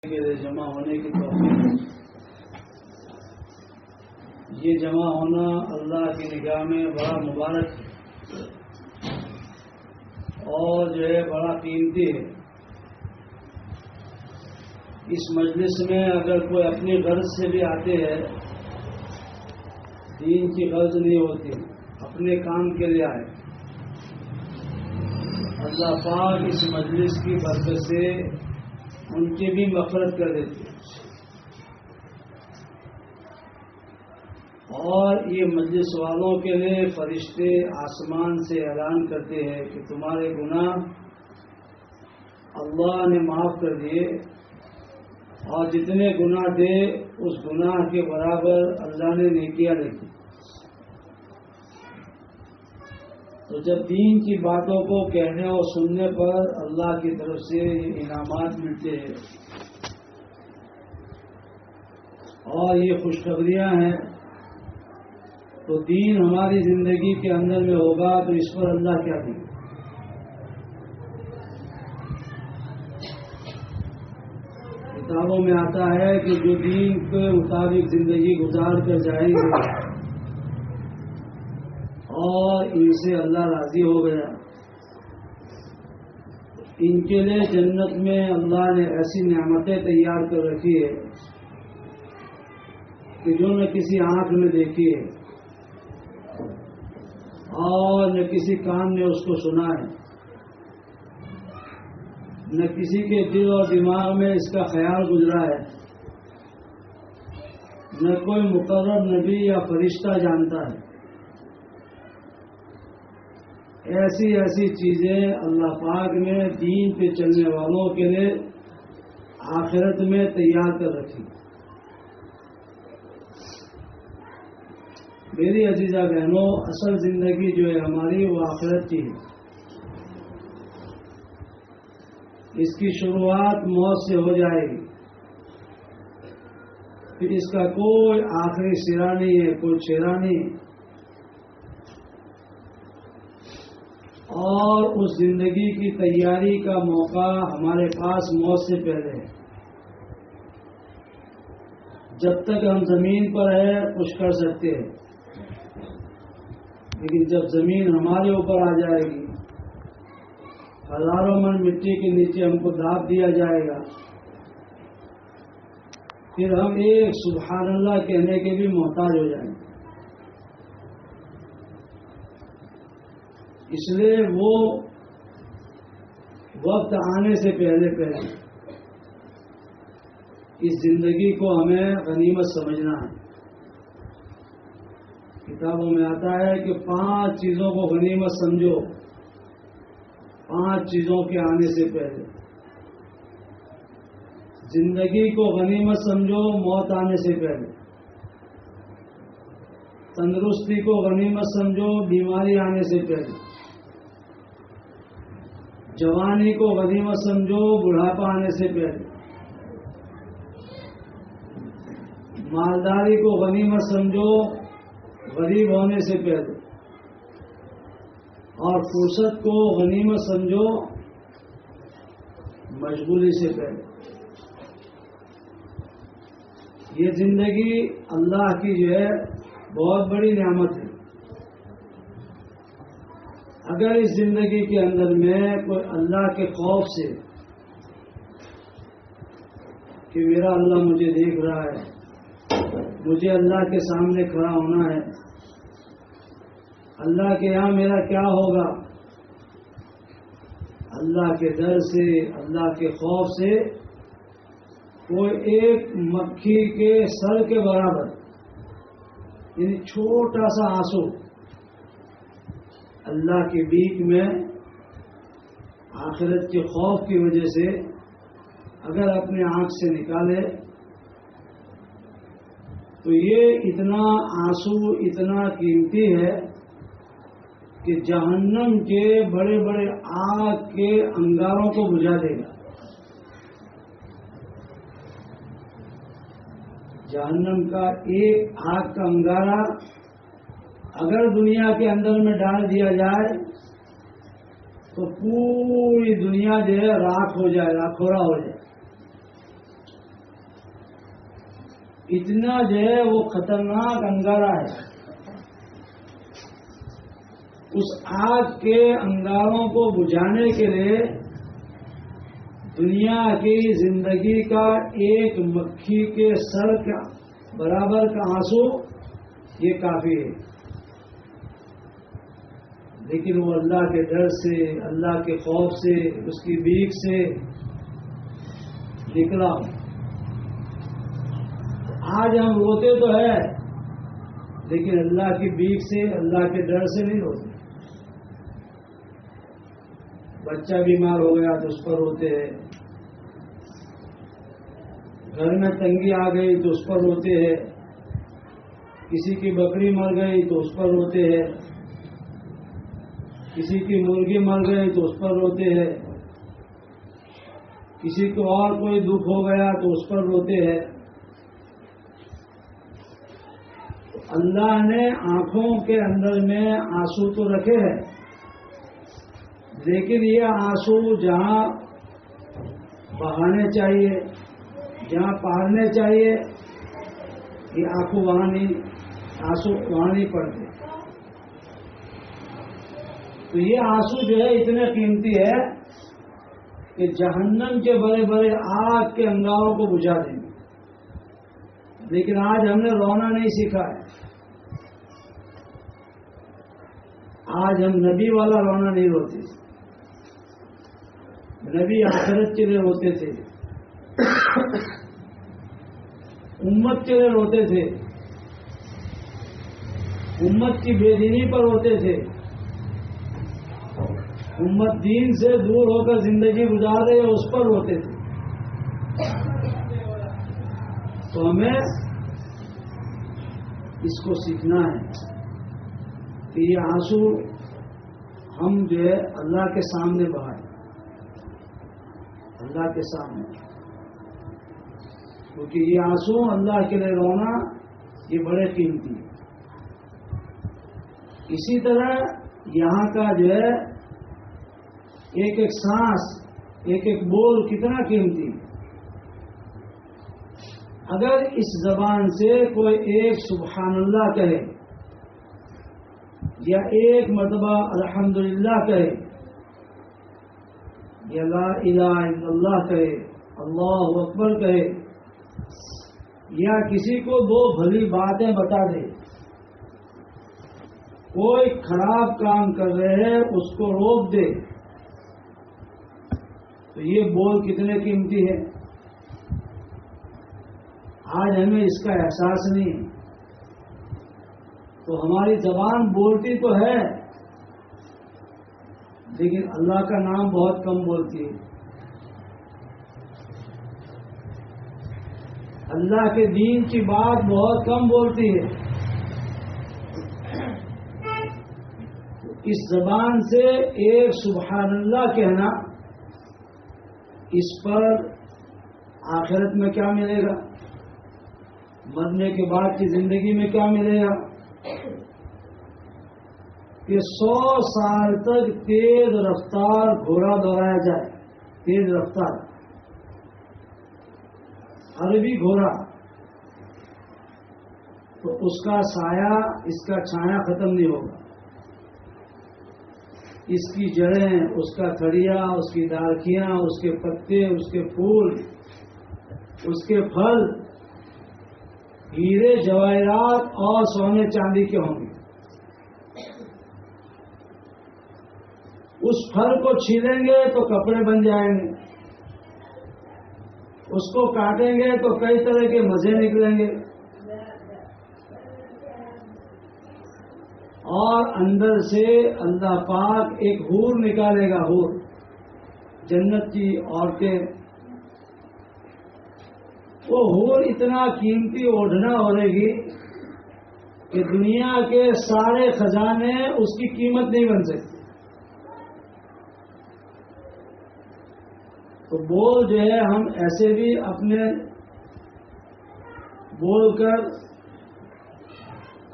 کے لیے جمع ہونے کی توفیق۔ یہ جمع ہونا اللہ کی نگاہ میں بڑا مبارک ہے اور جو ہے بڑا قیمتی ہے۔ اس مجلس میں اگر کوئی اپنی غرض سے بھی آتے ہیں، دین کی غرض نہیں ہوتی، اپنے کام کے لیے آئے، اللہ پاک اس مجلس کی برکت سے ان کی بھی مغفرت کر دیتے ہیں۔ اور یہ مجلس والوں کے لیے فرشتے آسمان سے اعلان کرتے ہیں کہ تمہارے گناہ اللہ نے معاف کر دیے، اور جتنے گناہ تھے اس گناہ کے برابر اللہ نے نیکیاں لکھی۔ تو جب دین کی باتوں کو کہنے اور سننے پر اللہ کی طرف سے یہ انعامات ملتے ہیں اور یہ خوشخبریاں ہیں، تو دین ہماری زندگی کے اندر میں ہوگا تو اس پر اللہ کیا دے؟ کتابوں میں آتا ہے کہ جو دین کے مطابق زندگی گزار کر جائیں گے اور ان سے اللہ راضی ہو گیا، ان کے لیے جنت میں اللہ نے ایسی نعمتیں تیار کر رکھی ہے کہ جو نہ کسی آنکھ نے دیکھی ہے اور نہ کسی کان نے اس کو سنا ہے، نہ کسی کے دل اور دماغ میں اس کا خیال گزرا ہے، نہ کوئی مقرر نبی یا فرشتہ جانتا ہے۔ ایسی ایسی چیزیں اللہ پاک نے دین پہ چلنے والوں کے لیے آخرت میں تیار کر رکھی۔ میری عزیزہ بہنوں، اصل زندگی جو ہے ہماری وہ آخرت کی ہے۔ اس کی شروعات موت سے ہو جائے گی، پھر اس کا کوئی آخری سرا نہیں ہے، کوئی چہرہ نہیں ہے، اور اس زندگی کی تیاری کا موقع ہمارے پاس موت سے پہلے ہے۔ جب تک ہم زمین پر ہیں کچھ کر سکتے ہیں، لیکن جب زمین ہمارے اوپر آ جائے گی، ہزاروں من مٹی کے نیچے ہم کو داب دیا جائے گا، پھر ہم ایک سبحان اللہ کہنے کے بھی محتاج ہو جائیں گے۔ اس لیے وہ وقت آنے سے پہلے اس زندگی کو ہمیں غنیمت سمجھنا ہے۔ کتابوں میں آتا ہے کہ 5 چیزوں کو غنیمت سمجھو، 5 چیزوں کے آنے سے پہلے۔ زندگی کو غنیمت سمجھو موت آنے سے پہلے، تندرستی کو غنیمت سمجھو بیماری آنے سے پہلے، جوانی کو غنیمت سمجھو بڑھاپا آنے سے پہلے، مالداری کو غنیمت سمجھو غریب ہونے سے پہلے، اور فرصت کو غنیمت سمجھو مشغولی سے پہلے۔ یہ زندگی اللہ کی جو ہے بہت بڑی نعمت ہے۔ اگر اس زندگی کے اندر میں کوئی اللہ کے خوف سے کہ میرا اللہ مجھے دیکھ رہا ہے، مجھے اللہ کے سامنے کھڑا ہونا ہے، اللہ کے یہاں میرا کیا ہوگا، اللہ کے ڈر سے، اللہ کے خوف سے کوئی ایک مکھی کے سر کے برابر، یعنی چھوٹا سا آنسو اللہ کی بیک میں آخرت کے خوف کی وجہ سے اگر اپنے آنکھ سے نکالے تو یہ اتنا آنسو اتنا قیمتی ہے کہ جہنم کے بڑے بڑے آگ کے انگاروں کو بجھا دے گا۔ جہنم کا ایک آگ کا انگارہ اگر دنیا کے اندر میں ڈال دیا جائے تو پوری دنیا جو ہے راکھ ہو جائے، راکھورا ہو جائے۔ اتنا جو ہے وہ خطرناک انگارہ ہے. اس آگ کے انگاروں کو بجھانے کے لیے دنیا کی زندگی کا ایک مکھی کے سر کا برابر کا آنسو یہ کافی ہے. لیکن وہ اللہ کے ڈر سے، اللہ کے خوف سے، اس کی بیک سے نکلا. آج ہم روتے تو ہے لیکن اللہ کی بیک سے، اللہ کے ڈر سے نہیں روتے. بچہ بیمار ہو گیا تو اس پر روتے ہیں، گھر میں تنگی آ گئی تو اس پر روتے ہیں، کسی کی بکری مر گئی تو اس پر روتے ہیں، کسی کی مرغی مر گئی تو اس پر روتے ہیں، کسی کو اور کوئی دکھ ہو گیا تو اس پر روتے ہیں. اللہ نے آنکھوں کے اندر میں آنسو تو رکھے ہیں، لیکن یہ آنسو جہاں بہانے چاہیے، جہاں پارنے چاہیے، یہ آنسو وہاں نہیں پڑتے. تو یہ آنسو جو ہے اتنے قیمتی ہے کہ جہنم کے بڑے بڑے آگ کے انگاروں کو بجھا دیں گے. لیکن آج ہم نے رونا نہیں سیکھا ہے. آج ہم نبی والا رونا نہیں روتے. نبی آخرت کے لیے روتے تھے، امت کے لیے روتے تھے، امت کی بے دینی پر روتے تھے، امت دین سے دور ہو کر زندگی گزار رہے اس پر روتے تھے. تو ہمیں اس کو سیکھنا ہے کہ یہ آنسو ہم جو ہے اللہ کے سامنے بہائیں، اللہ کے سامنے، کیونکہ یہ آنسو اللہ کے لیے رونا یہ بڑے قیمتی ہے. اسی طرح یہاں کا جو ہے ایک ایک سانس، ایک ایک بول کتنا قیمتی ہے. اگر اس زبان سے کوئی ایک سبحان اللہ کہے یا ایک مرتبہ الحمدللہ کہے یا لا الہ الا اللہ کہے، اللہ اکبر کہے، یا کسی کو دو بھلی باتیں بتا دے، کوئی خراب کام کر رہے ہیں اس کو روک دے، تو یہ بول کتنے قیمتی ہے. آج ہمیں اس کا احساس نہیں ہے. تو ہماری زبان بولتی تو ہے لیکن اللہ کا نام بہت کم بولتی ہے. اللہ کے دین کی بات بہت کم بولتی ہے. اس زبان سے ایک سبحان اللہ کہنا، اس پر آخرت میں کیا ملے گا، مرنے کے بعد کی زندگی میں کیا ملے گا کہ 100 سال تک تیز رفتار گھوڑا دوڑایا جائے. تیز رفتار عربی گھوڑا، تو اس کا سایہ، اس کا چھایا ختم نہیں ہوگا. اس کی جڑیں، اس کا تھڑیا، اس کی ڈارکیاں، اس کے پتے، اس کے پھول، اس کے پھل ہیرے جواہرات اور سونے چاندی کے ہوں گے. اس پھل کو چھیلیں گے تو کپڑے بن جائیں گے، اس کو کاٹیں گے تو کئی طرح کے مزے نکلیں گے، اور اندر سے اللہ پاک ایک حور نکالے گا. حور، جنت کی عورتیں. وہ حور اتنا قیمتی اوڑھنا ہوے گی کہ دنیا کے سارے خزانے اس کی قیمت نہیں بن سکتی. تو بول جو ہے ہم ایسے بھی اپنے بول کر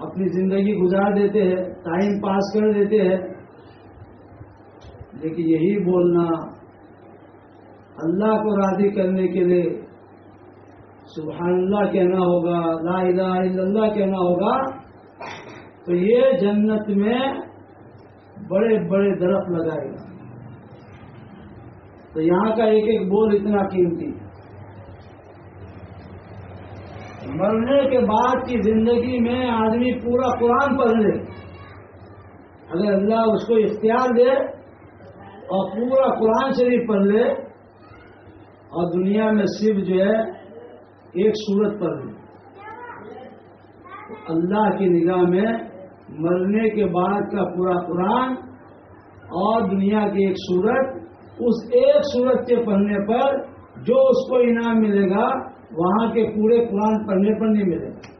اپنی زندگی گزار دیتے ہیں، ٹائم پاس کر دیتے ہیں، لیکن یہی بولنا اللہ کو راضی کرنے کے لیے سبحان اللہ کہنا ہوگا، لا الہ الا اللہ کہنا ہوگا، تو یہ جنت میں بڑے بڑے درخت لگائے گا. تو یہاں کا ایک ایک بول اتنا قیمتی. مرنے کے بعد کی زندگی میں آدمی پورا قرآن پڑھ لے، اگر اللہ اس کو اختیار دے اور پورا قرآن شریف پڑھ لے، اور دنیا میں صرف جو ہے ایک سورت پڑھ لے، تو اللہ کی نگاہ میں مرنے کے بعد کا پورا قرآن اور دنیا کی ایک سورت، اس ایک سورت کے پڑھنے پر جو اس کو انعام ملے گا وہاں کے پورے قرآن پڑھنے پر نہیں ملے گا.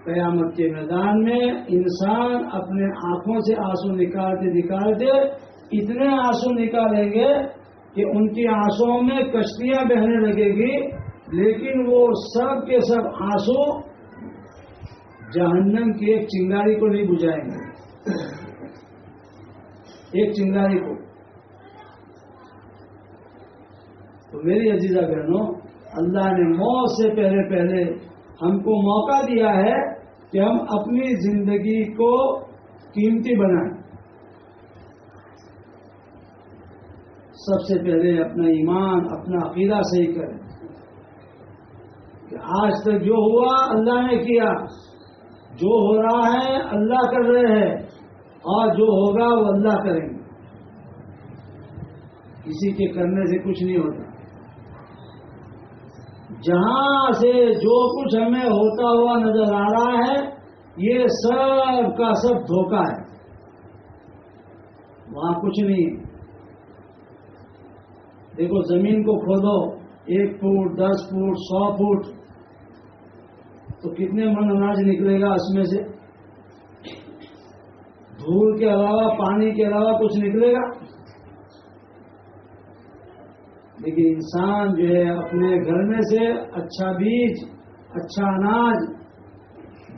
قیامت کے میدان میں انسان اپنے آنکھوں سے آنسو نکالتے نکالتے اتنے آنسو نکالیں گے کہ ان کی آنسوؤں میں کشتیاں بہنے لگے گی، لیکن وہ سب کے سب آنسو جہنم کی ایک چنگاری کو نہیں بجھائیں گے. ایک چنگاری کو. تو میری عزیزہ بہنوں، اللہ نے موت سے پہلے پہلے ہم کو موقع دیا ہے کہ ہم اپنی زندگی کو قیمتی بنائیں. سب سے پہلے اپنا ایمان، اپنا عقیدہ صحیح کریں کہ آج تک جو ہوا اللہ نے کیا، جو ہو رہا ہے اللہ کر رہے ہیں، اور جو ہوگا وہ اللہ کریں گے. کسی کے کرنے سے کچھ نہیں ہوتا. جہاں سے جو کچھ ہمیں ہوتا ہوا نظر آ رہا ہے یہ سب کا سب دھوکہ ہے، وہاں کچھ نہیں ہے. دیکھو زمین کو کھودو 1 فٹ 10 فٹ 100 فٹ تو کتنے من اناج نکلے گا اس میں سے؟ دھول کے علاوہ، پانی کے علاوہ کچھ نکلے گا؟ لیکن انسان جو ہے اپنے گھر میں سے اچھا بیج، اچھا اناج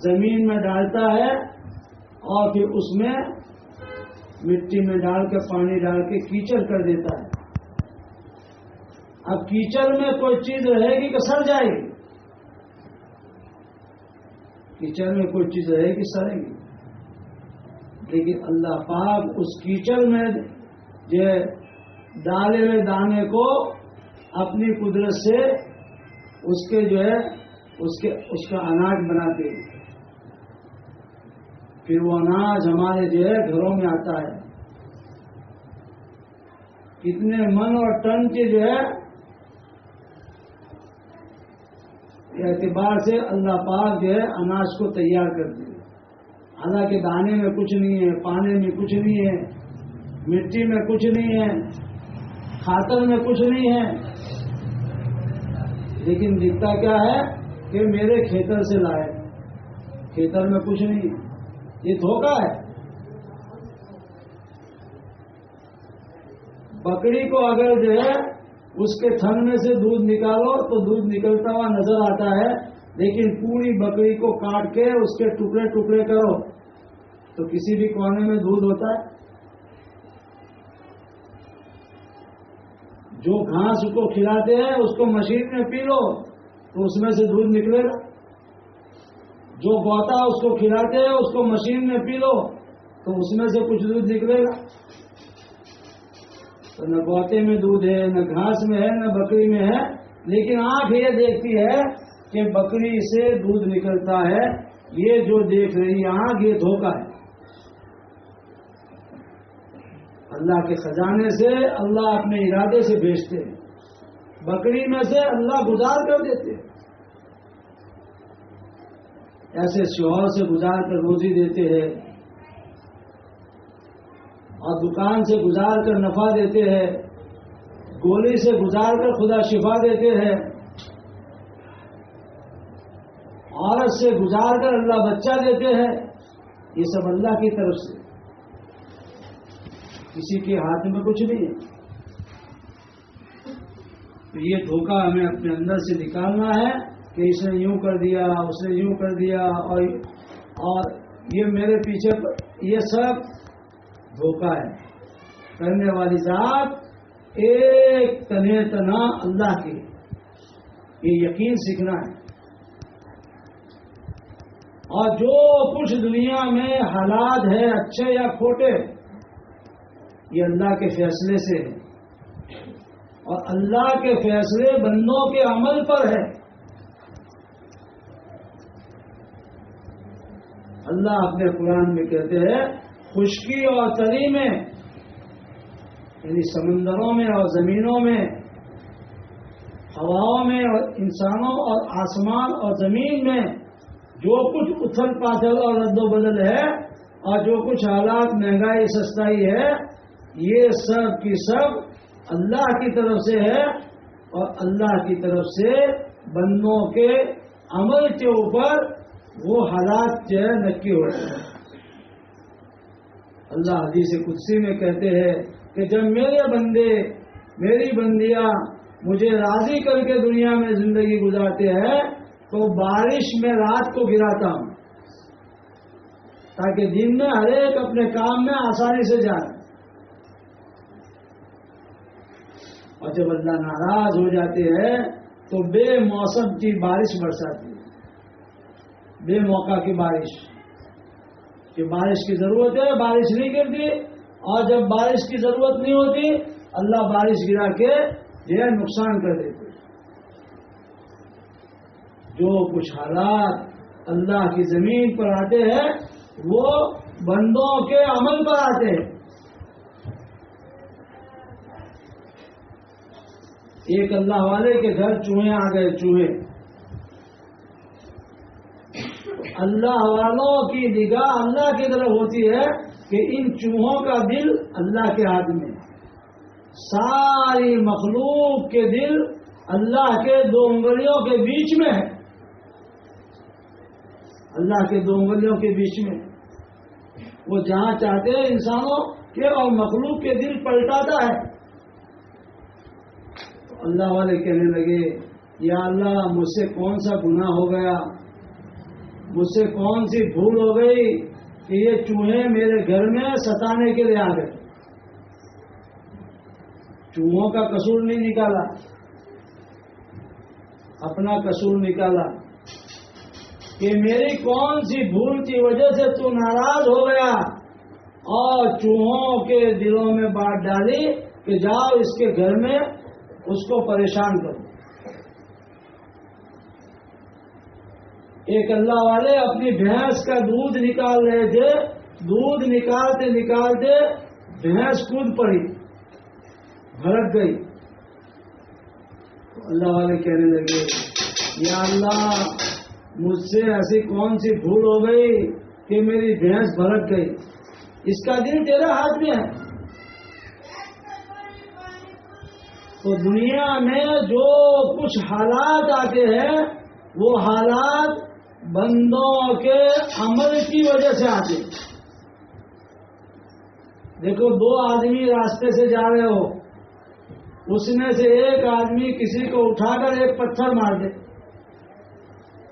زمین میں ڈالتا ہے اور پھر اس میں مٹی میں ڈال کے پانی ڈال کے کیچڑ کر دیتا ہے. اب کیچڑ میں کوئی چیز رہے گی کہ سڑ جائے گی؟ کیچڑ میں کوئی چیز رہے گی سڑے گی. لیکن اللہ پاک اس کیچڑ میں جو ڈالے ہوئے دانے کو اپنی قدرت سے اس کے جو ہے اس کا اناج بناتے ہیں. پھر وہ اناج ہمارے جو ہے گھروں میں آتا ہے. کتنے من اور ٹن کے جو ہے اعتبار سے اللہ پاک جو ہے اناج کو تیار کرتے ہیں. حالانکہ دانے میں کچھ نہیں ہے، پانی میں کچھ نہیں ہے، مٹی میں کچھ نہیں ہے، کھاتر میں کچھ نہیں ہے، لیکن دکھتا کیا ہے کہ میرے کھیتر سے لائے. کھیتر میں کچھ نہیں ہے. یہ دھوکہ ہے. بکری کو اگر جو ہے اس کے تھن میں سے دودھ نکالو تو دودھ نکلتا ہوا نظر آتا ہے، لیکن پوری بکری کو کاٹ کے اس کے ٹکڑے ٹکڑے کرو تو کسی بھی کونے میں دودھ ہوتا ہے. جو گھاس کو کھلاتے ہیں اس کو مشین میں پی لو تو اس میں سے دودھ نکلے گا. جو گوتا اس کو کھلاتے ہیں اس کو مشین میں پی لو تو اس میں سے کچھ دودھ نکلے گا. تو نہ گوتے میں دودھ ہے، نہ گھاس میں ہے، نہ بکری میں ہے، لیکن آنکھ یہ دیکھتی ہے کہ بکری سے دودھ نکلتا ہے. یہ جو دیکھ رہی آنکھ یہ دھوکہ ہے. اللہ کے خزانے سے اللہ اپنے ارادے سے بھیجتے ہیں. بکری میں سے اللہ گزار کر دیتے ہیں. ایسے شوہر سے گزار کر روزی دیتے ہیں اور دکان سے گزار کر نفع دیتے ہیں، گولی سے گزار کر خدا شفا دیتے ہیں، عورت سے گزار کر اللہ بچہ دیتے ہیں. یہ سب اللہ کی طرف سے، کسی کے ہاتھ میں کچھ نہیں ہے. تو یہ دھوکہ ہمیں اپنے اندر سے نکالنا ہے کہ اس نے یوں کر دیا، اس نے یوں کر دیا، اور یہ میرے پیچھے، یہ سب دھوکہ ہے. کرنے والی ذات ایک تنہ تنا اللہ کے، یہ یقین سیکھنا ہے۔ اور جو کچھ دنیا میں حالات ہے اچھے یا کھوٹے، یہ اللہ کے فیصلے سے ہے، اور اللہ کے فیصلے بندوں کے عمل پر ہے۔ اللہ اپنے قرآن میں کہتے ہیں خشکی اور تری میں، یعنی سمندروں میں اور زمینوں میں، ہواؤں میں اور انسانوں اور آسمان اور زمین میں جو کچھ اتھل پاتھل اور رد و بدل ہے، اور جو کچھ حالات مہنگائی سستائی ہے، یہ سب کی سب اللہ کی طرف سے ہے، اور اللہ کی طرف سے بندوں کے عمل کے اوپر وہ حالات جو ہے نکی ہوتے ہیں۔ اللہ حدیث قدسی میں کہتے ہیں کہ جب میرے بندے میری بندیاں مجھے راضی کر کے دنیا میں زندگی گزارتے ہیں تو بارش میں رات کو گراتا ہوں تاکہ دن میں ہر ایک اپنے کام میں آسانی سے جائے، اور جب اللہ ناراض ہو جاتے ہیں تو بے موسم کی بارش برساتی ہے، بے موقع کی بارش، کہ بارش کی ضرورت ہے بارش نہیں گرتی، اور جب بارش کی ضرورت نہیں ہوتی اللہ بارش گرا کے جو ہے نقصان کر دیتے۔ جو کچھ حالات اللہ کی زمین پر آتے ہیں وہ بندوں کے عمل پر آتے ہیں۔ ایک اللہ والے کے گھر چوہے آ گئے، چوہے، اللہ والوں کی نگاہ اللہ کی طرف ہوتی ہے کہ ان چوہوں کا دل اللہ کے ہاتھ میں، ساری مخلوق کے دل اللہ کے دو انگلیوں کے بیچ میں ہے، اللہ کے دو انگلیوں کے بیچ میں، وہ جہاں چاہتے ہیں انسانوں کے اور مخلوق کے دل پلٹاتا ہے۔ تو اللہ والے کہنے لگے یا اللہ مجھ سے کون سا گناہ ہو گیا، مجھ سے کون سی بھول ہو گئی کہ یہ چوہے میرے گھر میں ستانے کے لیے آ گئے۔ چوہوں کا قصور نہیں نکالا، اپنا قصور نکالا کہ میری کون سی بھول کی وجہ سے تو ناراض ہو گیا، اور چوہوں کے دلوں میں بات ڈالی کہ جاؤ اس کے گھر میں اس کو پریشان کرو۔ ایک اللہ والے اپنی بھینس کا دودھ نکال رہے تھے، دودھ نکالتے نکالتے بھینس کود پڑی، بھڑک گئی۔ تو اللہ والے کہنے لگے یا اللہ مجھ سے ایسی کون سی بھول ہو گئی کہ میری بھینس بھڑک گئی، اس کا دل تیرے ہاتھ میں ہے۔ تو دنیا میں جو کچھ حالات آتے ہیں وہ حالات بندوں کے عمل کی وجہ سے آتے ہیں۔ دیکھو دو آدمی راستے سے جا رہے ہو، اس میں سے ایک آدمی کسی کو اٹھا کر ایک پتھر مار دے،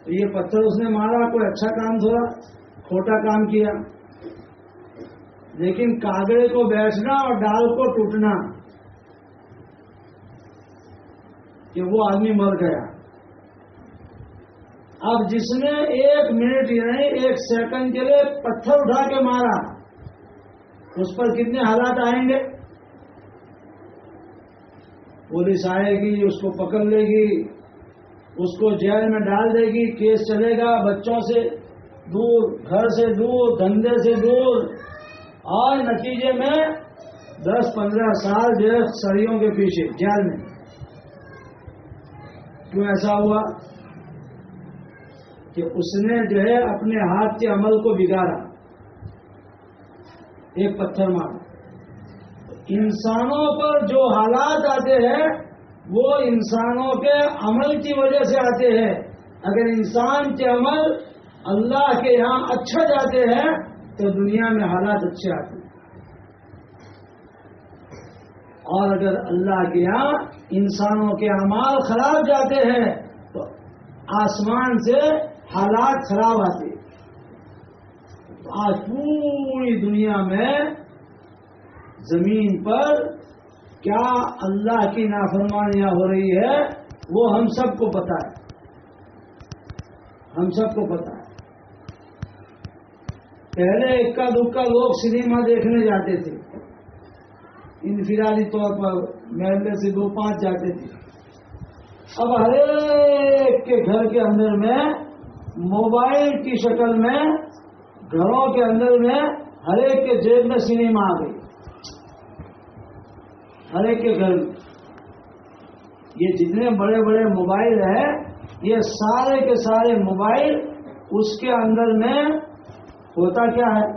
تو یہ پتھر اس نے مارا کوئی اچھا کام تھوڑا، کھوٹا کام کیا، لیکن کاغڑے کو بیٹھنا اور ڈال کو ٹوٹنا کہ وہ آدمی مر گیا۔ اب جس نے ایک منٹ یعنی ایک سیکنڈ کے لیے پتھر اٹھا کے مارا اس پر کتنے حالات آئیں گے؟ پولیس آئے گی، اس کو پکڑ لے گی، اس کو جیل میں ڈال دے گی، کیس چلے گا، بچوں سے دور، گھر سے دور، دھندے سے دور، اور نتیجے میں 10-15 سال جو سڑیوں کے پیچھے جیل میں۔ کیوں ایسا ہوا؟ کہ اس نے جو ہے اپنے ہاتھ کے عمل کو بگاڑا، ایک پتھر مارا۔ انسانوں پر جو حالات آتے ہیں وہ انسانوں کے عمل کی وجہ سے آتے ہیں۔ اگر انسان کے عمل اللہ کے یہاں اچھا جاتے ہیں تو دنیا میں حالات اچھے آتے ہیں، اور اگر اللہ کے یہاں انسانوں کے اعمال خراب جاتے ہیں تو آسمان سے حالات خراب آتے ہیں۔ آج پوری دنیا میں زمین پر کیا اللہ کی نافرمانیاں ہو رہی ہے وہ ہم سب کو پتا ہے، ہم سب کو پتا ہے۔ پہلے اکا دکا لوگ سنیما دیکھنے جاتے تھے، انفرادی طور پر محلے سے 2-5 جاتے تھے۔ اب ہر ایک کے گھر کے اندر میں موبائل کی شکل میں، گھروں کے اندر میں ہر ایک کے جیب میں سنیما آ گئی، ہر ایک کے گھر میں۔ یہ جتنے بڑے بڑے موبائل ہیں، یہ سارے کے سارے موبائل، اس کے اندر میں ہوتا کیا ہے؟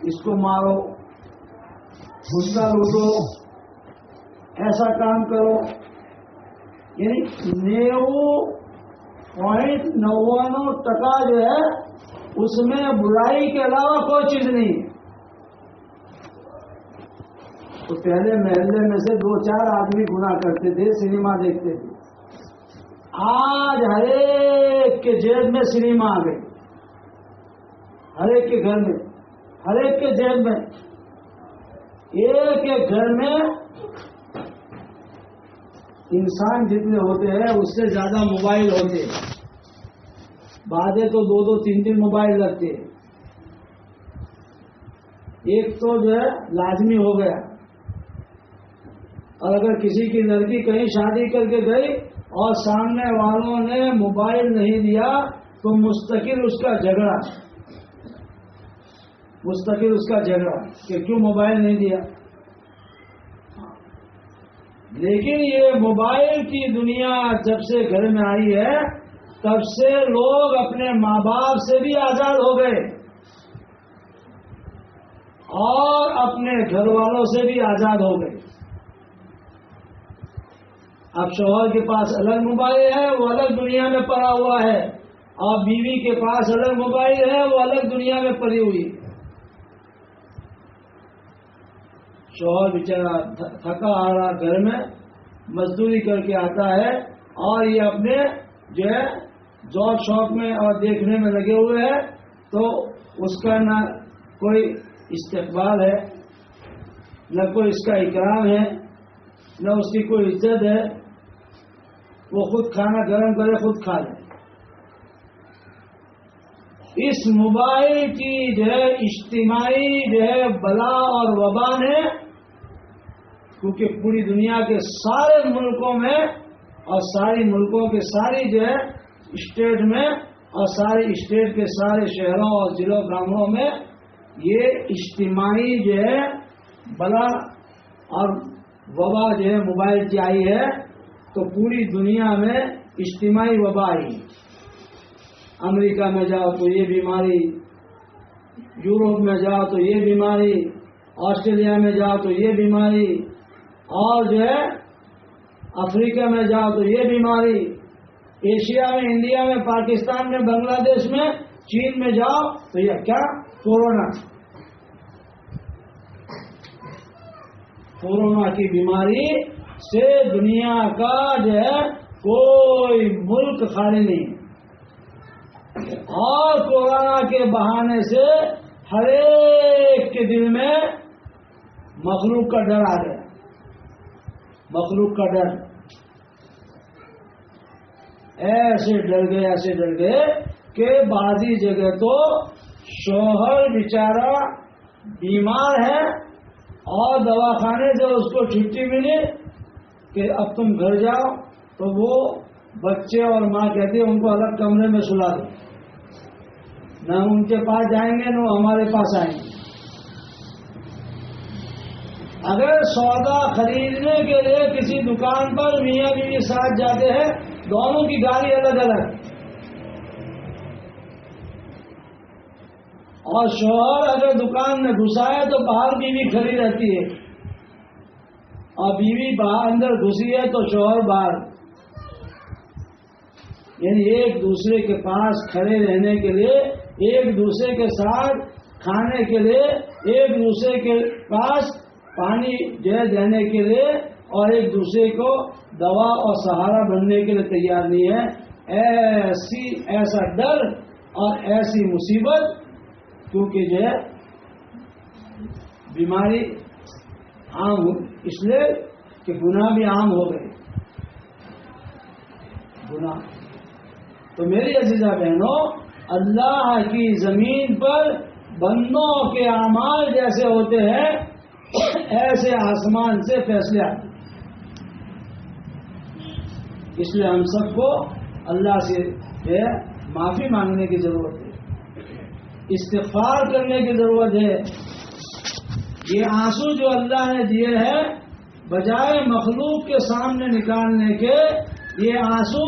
اس کو مارو، اس کا لوٹو، ایسا کام کرو، یعنی 99.99% جو ہے اس میں برائی کے علاوہ کوئی چیز نہیں ہے۔ تو پہلے محلے میں سے 2-4 آدمی گناہ کرتے تھے، سنیما دیکھتے تھے۔ آج ہر ایک کے جیب میں سنیما آ گئی، ہر ایک کے گھر میں، ہر ایک کے جیب میں، ایک ایک گھر میں انسان جتنے ہوتے ہیں اس سے زیادہ موبائل ہوتے ہیں۔ بعضے تو 2-2 3-3 موبائل رکھتے ہیں۔ ایک تو جو ہے لازمی ہو گیا، اور اگر کسی کی لڑکی کہیں شادی کر کے گئی اور سامنے والوں نے موبائل نہیں دیا تو مستقل اس کا جھگڑا، مستقل اس کا جھگڑا کہ کیوں موبائل نہیں دیا۔ لیکن یہ موبائل کی دنیا جب سے گھر میں آئی ہے تب سے لوگ اپنے ماں باپ سے بھی آزاد ہو گئے اور اپنے گھر والوں سے بھی آزاد ہو گئے۔ اب شوہر کے پاس الگ موبائل ہے، وہ الگ دنیا میں پڑا ہوا ہے، اور بیوی کے پاس الگ موبائل ہے، وہ الگ دنیا میں پڑی ہوئی ہے۔ شوہر بیچارہ تھکا آ رہا گھر میں مزدوری کر کے آتا ہے، اور یہ اپنے جو ہے ذوق شوق میں اور دیکھنے میں لگے ہوئے ہیں، تو اس کا نہ کوئی استقبال ہے، نہ کوئی اس کا اکرام ہے، نہ اس کی کوئی عزت ہے۔ وہ خود کھانا گرم کرے، خود کھا لے۔ اس موبائل کی جو ہے اجتماعی جو ہے بلا اور وبا نے، کیونکہ پوری دنیا کے سارے ملکوں میں اور ساری ملکوں کے ساری جو ہے اسٹیٹ میں اور ساری اسٹیٹ کے سارے شہروں اور ضلعوں گاؤں میں یہ اجتماعی جو ہے بلا اور وبا جو ہے موبائل کی آئی ہے، تو پوری دنیا میں اجتماعی وبا آئی۔ امریکہ میں جاؤ تو یہ بیماری، یورپ میں جاؤ تو یہ بیماری، آسٹریلیا میں جاؤ تو یہ بیماری، اور جو ہے افریقہ میں جاؤ تو یہ بیماری، ایشیا میں، انڈیا میں، پاکستان میں، بنگلہ دیش میں، چین میں جاؤ تو یہ کیا؟ کورونا کی بیماری سے دنیا کا جو ہے کوئی ملک خالی نہیں، اور کورونا کے بہانے سے ہر ایک کے دل میں مخلوق کا ڈر آ گیا، مخلوق کا ڈر۔ ایسے ڈر گئے کہ بعضی جگہ تو شوہر بیچارہ بیمار ہے اور دواخانے سے اس کو چھٹی ملی کہ اب تم گھر جاؤ، تو وہ بچے اور ماں کہتے ہیں ان کو الگ کمرے میں سلا دو، نہ ان کے پاس جائیں گے نہ ہمارے پاس آئیں گے۔ اگر سودا خریدنے کے لیے کسی دکان پر میاں بیوی ساتھ جاتے ہیں، دونوں کی گاڑی الگ الگ، اور شوہر اگر دکان میں گھسا ہے تو باہر بیوی کھڑی رہتی ہے، اور بیوی باہر اندر گھسی ہے تو شوہر باہر، یعنی ایک دوسرے کے پاس کھڑے رہنے کے لیے، ایک دوسرے کے ساتھ کھانے کے لیے، ایک دوسرے کے پاس پانی جو ہے دینے کے لیے، اور ایک دوسرے کو دوا اور سہارا بننے کے لیے تیار نہیں ہے۔ ایسا ڈر اور ایسی مصیبت، کیونکہ جو ہے بیماری عام، اس لیے کہ گناہ بھی عام ہو گئے. گناہ تو میری عزیزہ بہنوں، اللہ کی زمین پر بندوں کے اعمال جیسے ہوتے ہیں ایسے آسمان سے فیصلے آتے ہیں. اس لیے ہم سب کو اللہ سے معافی مانگنے کی ضرورت ہے، استغفار کرنے کی ضرورت ہے. یہ آنسو جو اللہ نے دیے ہیں بجائے مخلوق کے سامنے نکالنے کے، یہ آنسو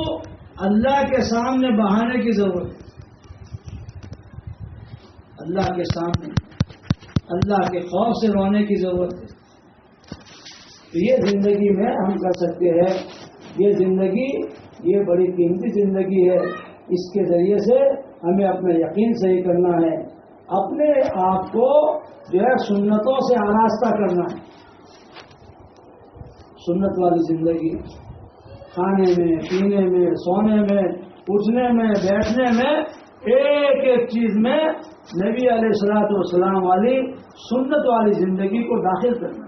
اللہ کے سامنے بہانے کی ضرورت ہے. اللہ کے سامنے اللہ کے خوف سے رونے کی ضرورت ہے. تو یہ زندگی میں ہم کر سکتے ہیں. یہ زندگی یہ بڑی قیمتی زندگی ہے. اس کے ذریعے سے ہمیں اپنا یقین صحیح کرنا ہے، اپنے آپ کو جو ہے سنتوں سے آراستہ کرنا ہے. سنت والی زندگی، کھانے میں، پینے میں، سونے میں، اٹھنے میں، بیٹھنے میں، ایک ایک چیز میں نبی علیہ الصلوۃ والسلام والی سنت والی زندگی کو داخل کرنا.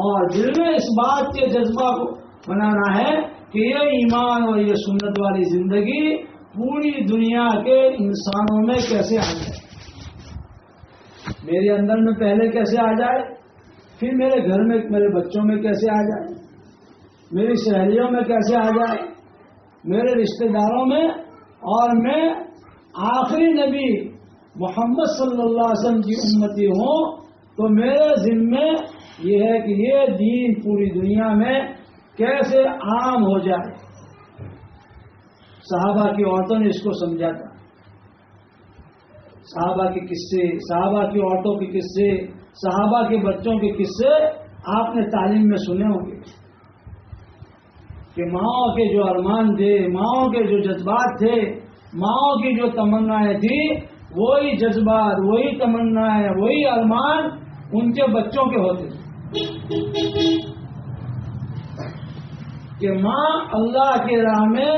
اور دل میں اس بات کے جذبہ کو بنانا ہے کہ یہ ایمان اور یہ سنت والی زندگی پوری دنیا کے انسانوں میں کیسے آ جائے. میرے اندر میں پہلے کیسے آ جائے، پھر میرے گھر میں میرے بچوں میں کیسے آ جائے، میری سہیلیوں میں کیسے آ جائے، میرے رشتہ داروں میں، اور میں آخری نبی محمد صلی اللہ علیہ وسلم کی امتی ہوں. تو میرے ذمے یہ ہے کہ یہ دین پوری دنیا میں کیسے عام ہو جائے. صحابہ کی عورتوں نے اس کو سمجھا تھا. صحابہ کے قصے، صحابہ کی عورتوں کے قصے، صحابہ کے بچوں کے قصے آپ نے تعلیم میں سنے ہوں گے کہ ماؤں کے جو ارمان تھے، ماؤں کے جو جذبات تھے، ماؤں کی جو تمنائیں تھیں، وہی جذبات، وہی تمنائیں، وہی ارمان ان کے بچوں کے ہوتے تھے. کہ ماں اللہ کی راہ میں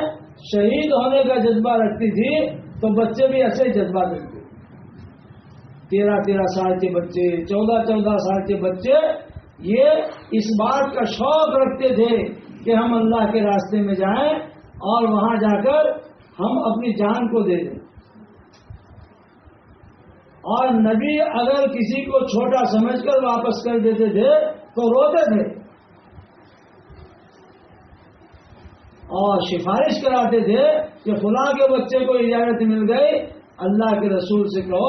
شہید ہونے کا جذبہ رکھتی تھی تو بچے بھی ایسے ہی جذبہ رکھتے. 13 سال کے بچے، 14 سال کے بچے یہ اس بات کا شوق رکھتے تھے کہ ہم اللہ کے راستے میں جائیں اور وہاں جا کر ہم اپنی جان کو دے دیں. اور نبی اگر کسی کو چھوٹا سمجھ کر واپس کر دیتے تھے تو روتے تھے اور سفارش کراتے تھے کہ فلاں کے بچے کو اجازت مل گئی، اللہ کے رسول سے کہو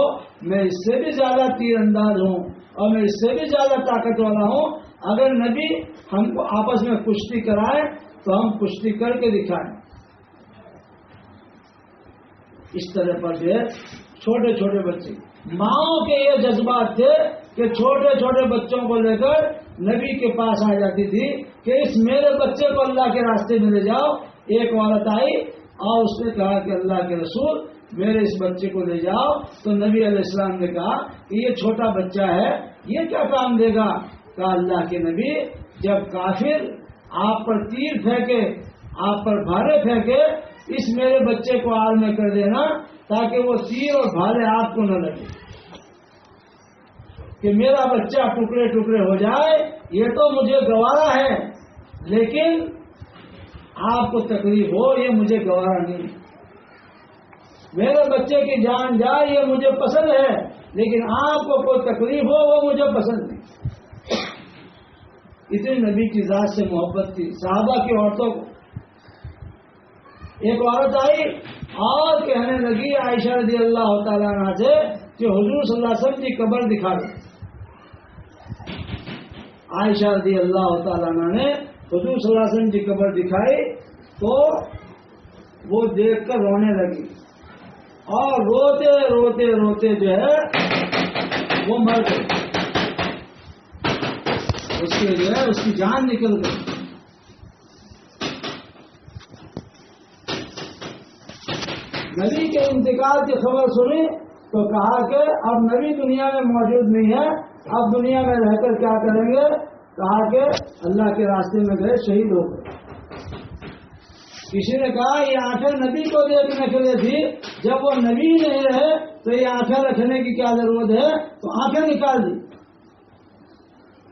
میں اس سے بھی زیادہ تیر انداز ہوں اور میں اس سے بھی زیادہ طاقت والا ہوں. اگر نبی ہم کو آپس میں کشتی کرائے تو ہم کشتی کر کے دکھائیں. اس طرح پر جو ہے چھوٹے چھوٹے بچے، ماؤں کے یہ جذبات تھے کہ چھوٹے چھوٹے بچوں کو لے کر نبی کے پاس آ جاتی تھی کہ اس میرے بچے کو اللہ کے راستے میں لے جاؤ. ایک عورت آئی اور اس نے کہا کہ اللہ کے رسول میرے اس بچے کو لے جاؤ. تو نبی علیہ السلام نے کہا کہ یہ چھوٹا بچہ ہے، یہ کیا کام دے گا. کہا اللہ کے نبی جب کافر آپ پر تیر پھینکے، آپ پر بھالے پھینکے، اس میرے بچے کو آڑ میں کر دینا تاکہ وہ تیر اور بھالے آپ کو نہ لگے، کہ میرا بچہ ٹکڑے ٹکڑے ہو جائے یہ تو مجھے گوارا ہے، لیکن آپ کو تکلیف ہو یہ مجھے گوارا نہیں. میرے بچے کی جان جائے یہ مجھے پسند ہے، لیکن آپ کو کوئی تکلیف ہو وہ مجھے پسند نہیں. اتنی نبی کی ذات سے محبت تھی صحابہ کی عورتوں کو. ایک عورت آئی اور کہنے لگی عائشہ رضی اللہ تعالیٰ عنہ سے کہ حضور صلی اللہ علیہ وسلم کی قبر دکھا دو. عائشہ رضی اللہ تعالیٰ عنہ نے حضور صلی اللہ علیہ وسلم کی قبر دکھائی تو وہ دیکھ کر رونے لگی اور روتے روتے روتے جو ہے وہ مر گئی. اس کے جو ہے اس کی جان نکل گئی. نبی کے انتقال کی خبر سنی تو کہا کہ اب نبی دنیا میں موجود نہیں ہے، اب دنیا میں رہ کر کیا کریں گے. کہا کہ اللہ کے راستے میں گئے شہید ہو گئے. کسی نے کہا یہ آنکھیں نبی کو دیکھنے کے لیے تھی، جب وہ نبی نہیں رہے تو یہ آنکھیں رکھنے کی کیا ضرورت ہے، تو آنکھیں نکال دی.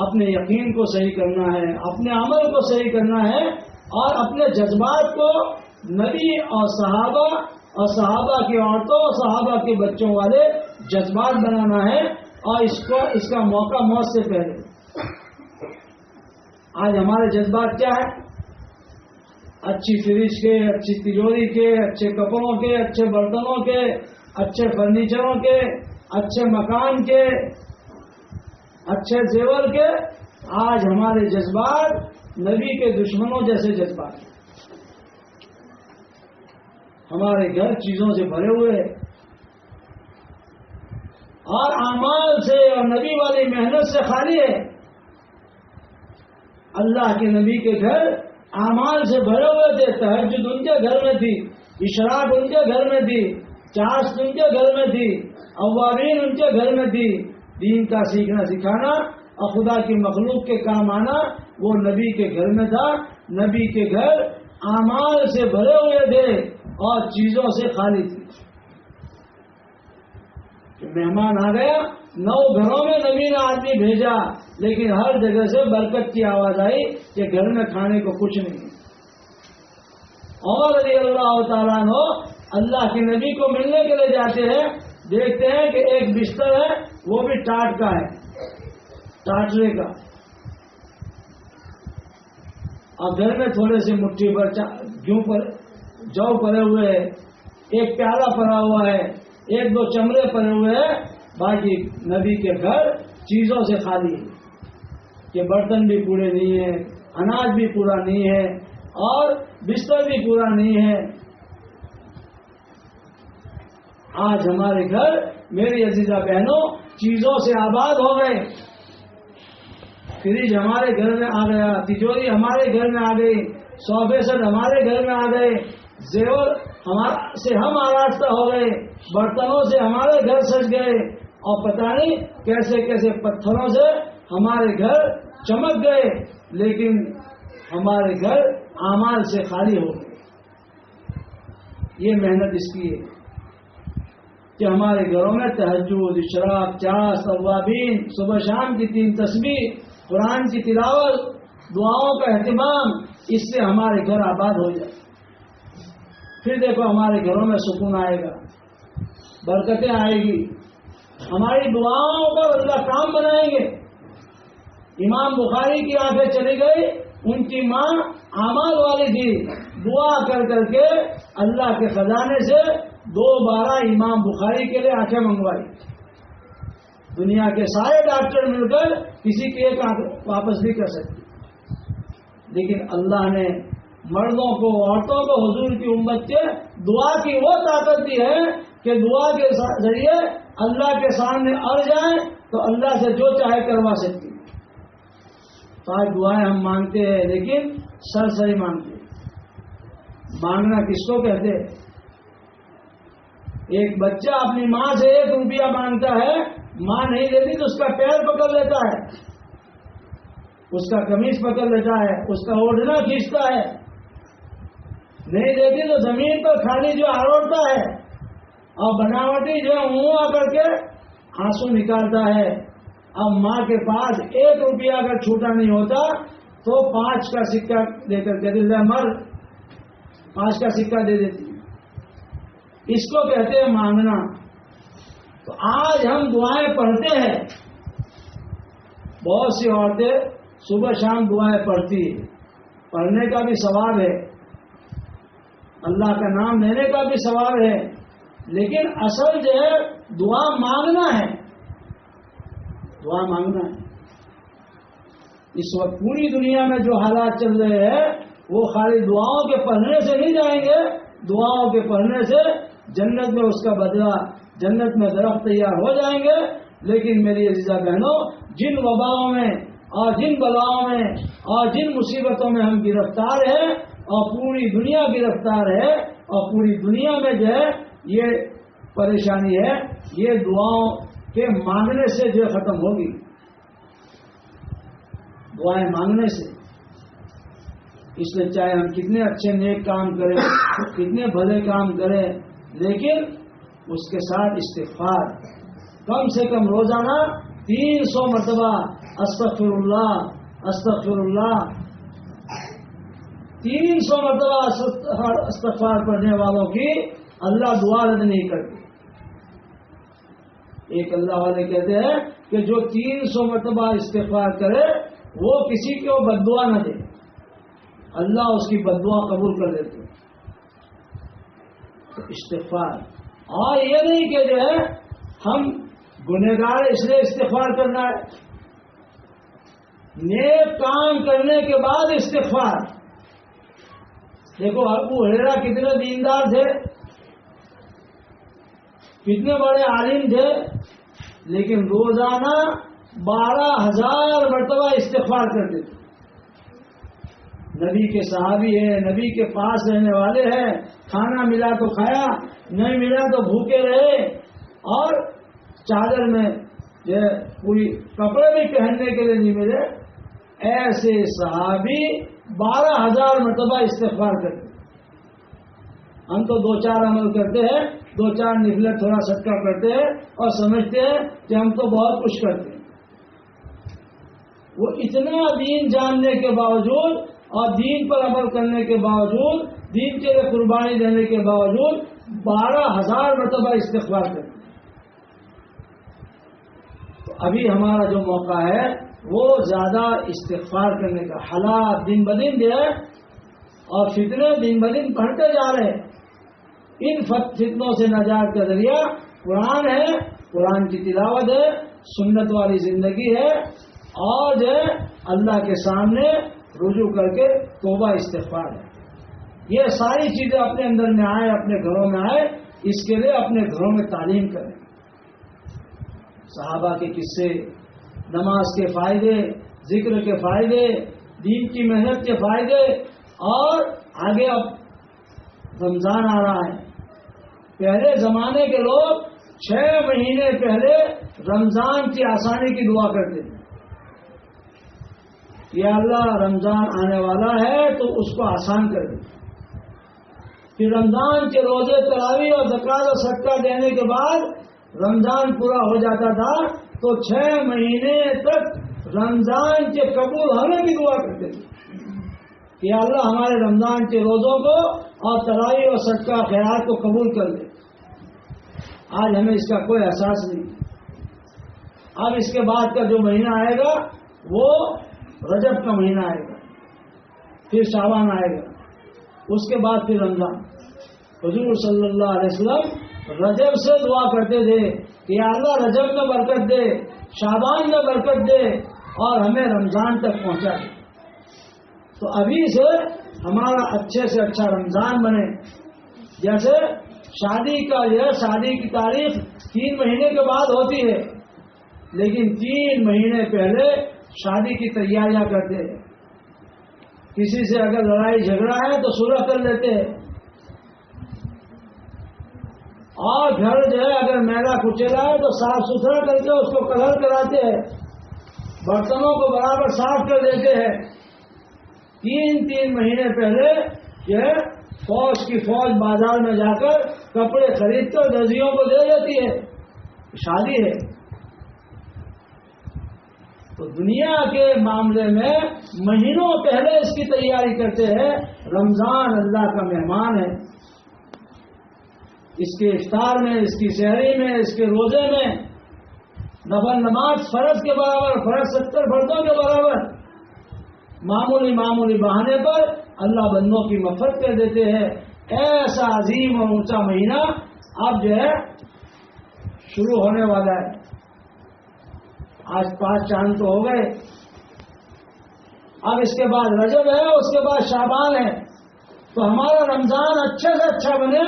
اپنے یقین کو صحیح کرنا ہے، اپنے عمل کو صحیح کرنا ہے، اور اپنے جذبات کو نبی اور صحابہ کی عورتوں اور صحابہ کے بچوں والے جذبات بنانا ہے، اور اس کا موقع موت سے پہلے۔ آج ہمارے جذبات کیا ہے؟ اچھی فریج کے، اچھی تجوری کے، اچھے کپڑوں کے، اچھے برتنوں کے، اچھے فرنیچروں کے، اچھے مکان کے، اچھے زیور کے۔ آج ہمارے جذبات نبی کے دشمنوں جیسے جذبات ہیں۔ ہمارے گھر چیزوں سے بھرے ہوئے اور اعمال سے اور نبی والی محنت سے خالی ہے۔ اللہ کے نبی کے گھر اعمال سے بھرے ہوئے تھے، تہجد ان کے گھر میں تھی، اشراق ان کے گھر میں تھی، چاشت ان کے گھر میں تھی، اوابین ان کے گھر میں تھی۔ دین کا سیکھنا سکھانا اور خدا کی مخلوق کے کام آنا وہ نبی کے گھر میں تھا۔ نبی کے گھر اعمال سے بھرے ہوئے تھے اور چیزوں سے خالی تھی۔ مہمان آ گیا، 9 گھروں میں نبی نے آدمی بھیجا، لیکن ہر جگہ سے برکت کی آواز آئی کہ گھر میں کھانے کو کچھ نہیں۔ عمر رضی اللہ تعالیٰ عنہ اللہ کے نبی کو ملنے کے لیے جاتے ہیں، دیکھتے ہیں کہ ایک بستر ہے، وہ بھی ٹاٹ کا ہے، ٹاٹرے کا، اور گھر میں تھوڑے سے مٹھی پر جو پڑے ہوئے ہیں، ایک پیالہ پڑا ہوا ہے، 1-2 چمڑے پڑے ہوئے ہیں، باقی نبی کے گھر چیزوں سے خالی ہے کہ برتن بھی پورے نہیں ہیں، اناج بھی پورا نہیں ہے، اور بستر بھی پورا نہیں ہے۔ آج ہمارے گھر میری عزیزہ بہنوں چیزوں سے آباد ہو گئے۔ فریج ہمارے گھر میں آ گیا، تجوری ہمارے گھر میں آ گئی، صوفے سیٹ ہمارے گھر میں آ گئے، زیور سے ہم آراستہ ہو گئے، برتنوں سے ہمارے گھر سج گئے، اور پتہ نہیں کیسے کیسے پتھروں سے ہمارے گھر چمک گئے، لیکن ہمارے گھر اعمال سے خالی ہو گئے۔ یہ محنت اس کی ہے کہ ہمارے گھروں میں تہجد، اشراق، چاشت، اوابین، صبح شام کی 3 تسبیح، قرآن کی تلاوت، دعاؤں کا اہتمام، اس سے ہمارے گھر آباد ہو جائے۔ پھر دیکھو ہمارے گھروں میں سکون آئے گا، برکتیں آئے گی، ہماری دعاؤں پر اللہ کام بنائیں گے۔ امام بخاری کی آنکھیں چلی گئی، ان کی ماں اعمال والی تھی، دعا کر کر کے اللہ کے خزانے سے 2 بار امام بخاری کے لیے آنکھیں منگوائی۔ دنیا کے سارے ڈاکٹر مل کر کسی کی ایک آنکھ واپس نہیں کر سکتے، لیکن اللہ نے مردوں کو، عورتوں کو حضور کی امت کے دعا کی وہ طاقت دی ہے کہ دعا کے ذریعے اللہ کے سامنے اڑ جائیں تو اللہ سے جو چاہے کروا سکتی۔ تو آج دعائیں ہم مانگتے ہیں، لیکن سرسری مانگتے ہیں۔ مانگنا کس کو کہتے ہیں؟ ایک بچہ اپنی ماں سے 1 روپیہ مانگتا ہے، ماں نہیں دیتی تو اس کا پیر پکڑ لیتا ہے، اس کا قمیص پکڑ لیتا ہے، اس کا اوڑھنا کھینچتا ہے، نہیں دیتی تو زمین پر کھالی جو آروڑتا ہے، اور بناوٹی جو منہ آ کر کے آنسو نکالتا ہے۔ اب ماں کے پاس 1 روپیہ اگر چھوٹا نہیں ہوتا تو 5 کا سکہ دے کر کے دل مر 5 کا سکہ دے دیتی۔ اس کو کہتے ہیں مانگنا۔ تو آج ہم دعائیں پڑھتے ہیں، بہت سی عورتیں صبح شام دعائیں پڑھتی ہیں، پڑھنے کا بھی ثواب ہے، اللہ کا نام لینے کا بھی ثواب ہے، لیکن اصل جو ہے دعا مانگنا ہے، دعا مانگنا ہے۔ اس وقت پوری دنیا میں جو حالات چل رہے ہیں وہ خالی دعاؤں کے پڑھنے سے نہیں جائیں گے، دعاؤں کے پڑھنے سے جنت میں اس کا بدلہ، جنت میں درخت تیار ہو جائیں گے۔ لیکن میری عزیزہ بہنوں، جن وباؤں میں اور جن بلاؤں میں اور جن مصیبتوں میں ہم گرفتار ہیں، اور پوری دنیا گرفتار ہے، اور پوری دنیا میں جو ہے یہ پریشانی ہے، یہ دعاؤں کے مانگنے سے جو ختم ہوگی، دعائیں مانگنے سے۔ اس لیے چاہے ہم کتنے اچھے نیک کام کریں، کتنے بھلے کام کریں، لیکن اس کے ساتھ استغفار کم سے کم روزانہ 300 مرتبہ استغفر اللہ 300 مرتبہ استغفار پڑھنے والوں کی اللہ دعا رد نہیں کرتے. ایک اللہ والے کہتے ہیں کہ جو 300 مرتبہ استغفار کرے وہ کسی کو بد دعا نہ دے، اللہ اس کی بد دعا قبول کر دیتے. تو استغفار، اور یہ نہیں کہ جو ہے ہم گنہگار اس لیے استغفار کرنا ہے. نیک کام کرنے کے بعد استغفار. دیکھو ابو ہریرہ کتنے دیندار تھے، کتنے بڑے عالم تھے، لیکن روزانہ 12,000 مرتبہ استغفار کرتے تھے. نبی کے صحابی ہیں، نبی کے پاس رہنے والے ہیں، کھانا ملا تو کھایا، نہیں ملا تو بھوکے رہے، اور چادر میں جو پوری کپڑے بھی پہننے کے لیے نہیں ملے. ایسے صحابی 12,000 مرتبہ استغفار کرتے. ہم تو 2-4 عمل کرتے ہیں، 2-4 نفلیں تھوڑا صدقہ کرتے ہیں اور سمجھتے ہیں کہ ہم تو بہت کچھ کرتے ہیں. وہ اتنا دین جاننے کے باوجود اور دین پر عمل کرنے کے باوجود، دین کے لیے قربانی دینے کے باوجود 12,000 مرتبہ استغفار کرتے ہیں. تو ابھی ہمارا جو موقع ہے وہ زیادہ استغفار کرنے کا. حالات دن بدن جو ہے اور فتنے دن بدن بڑھتے جا رہے ہیں. ان فتنوں سے نجات کا ذریعہ قرآن ہے، قرآن کی تلاوت ہے، سنت والی زندگی ہے، اور جو ہے اللہ کے سامنے رجوع کر کے توبہ استغفار ہے. یہ ساری چیزیں اپنے اندر میں آئے، اپنے گھروں میں آئے، اس کے لیے اپنے گھروں میں تعلیم کریں. صحابہ کے قصے، نماز کے فائدے، ذکر کے فائدے، دین کی محنت کے فائدے، اور آگے اب رمضان آ رہا ہے. پہلے زمانے کے لوگ 6 مہینے پہلے رمضان کی آسانی کی دعا کرتے تھے. یا اللہ رمضان آنے والا ہے تو اس کو آسان کر دے. پھر رمضان کے روزے تراویح اور زکات و صدقہ دینے کے بعد رمضان پورا ہو جاتا تھا تو 6 مہینے تک رمضان کے قبول ہونے کی دعا کرتے تھے کہ اللہ ہمارے رمضان کے روزوں کو اور تراویح اور صدقہ خیرات کو قبول کر دے. آج ہمیں اس کا کوئی احساس نہیں. اب اس کے بعد کا جو مہینہ آئے گا وہ رجب کا مہینہ آئے گا، پھر شعبان آئے گا، اس کے بعد پھر رمضان. حضور صلی اللہ علیہ وسلم رجب سے دعا کرتے تھے کہ یا اللہ رجب میں برکت دے، شعبان میں برکت دے، اور ہمیں رمضان تک پہنچا دے. تو ابھی سے ہمارا اچھے سے اچھا رمضان بنے. جیسے شادی کا یہ شادی کی تاریخ 3 مہینے کے بعد ہوتی ہے، لیکن 3 مہینے پہلے شادی کی تیاریاں کرتے ہیں. کسی سے اگر لڑائی جھگڑا ہے تو صلح کر لیتے ہیں، اور گھر جو ہے اگر میلا کچیلا ہے تو صاف ستھرا کر کے اس کو کلر کراتے ہیں، برتنوں کو برابر صاف کر دیتے ہیں. 3 مہینے پہلے یہ فوج کی فوج بازار میں جا کر کپڑے خرید کر درزیوں کو دے دیتی ہے. شادی ہے. تو دنیا کے معاملے میں مہینوں پہلے اس کی تیاری کرتے ہیں. رمضان اللہ کا مہمان ہے. اس کے افطار میں، اس کی سحری میں، اس کے روزے میں نفل نماز فرض کے برابر، فرض 70 فردوں کے برابر، معمولی بہانے پر اللہ بندوں کی مغفرت کر دیتے ہیں. ایسا عظیم اور اونچا مہینہ اب جو ہے شروع ہونے والا ہے. آج 5 چاند تو ہو گئے، اب اس کے بعد رجب ہے، اس کے بعد شعبان ہے. تو ہمارا رمضان اچھے سے اچھا بنے،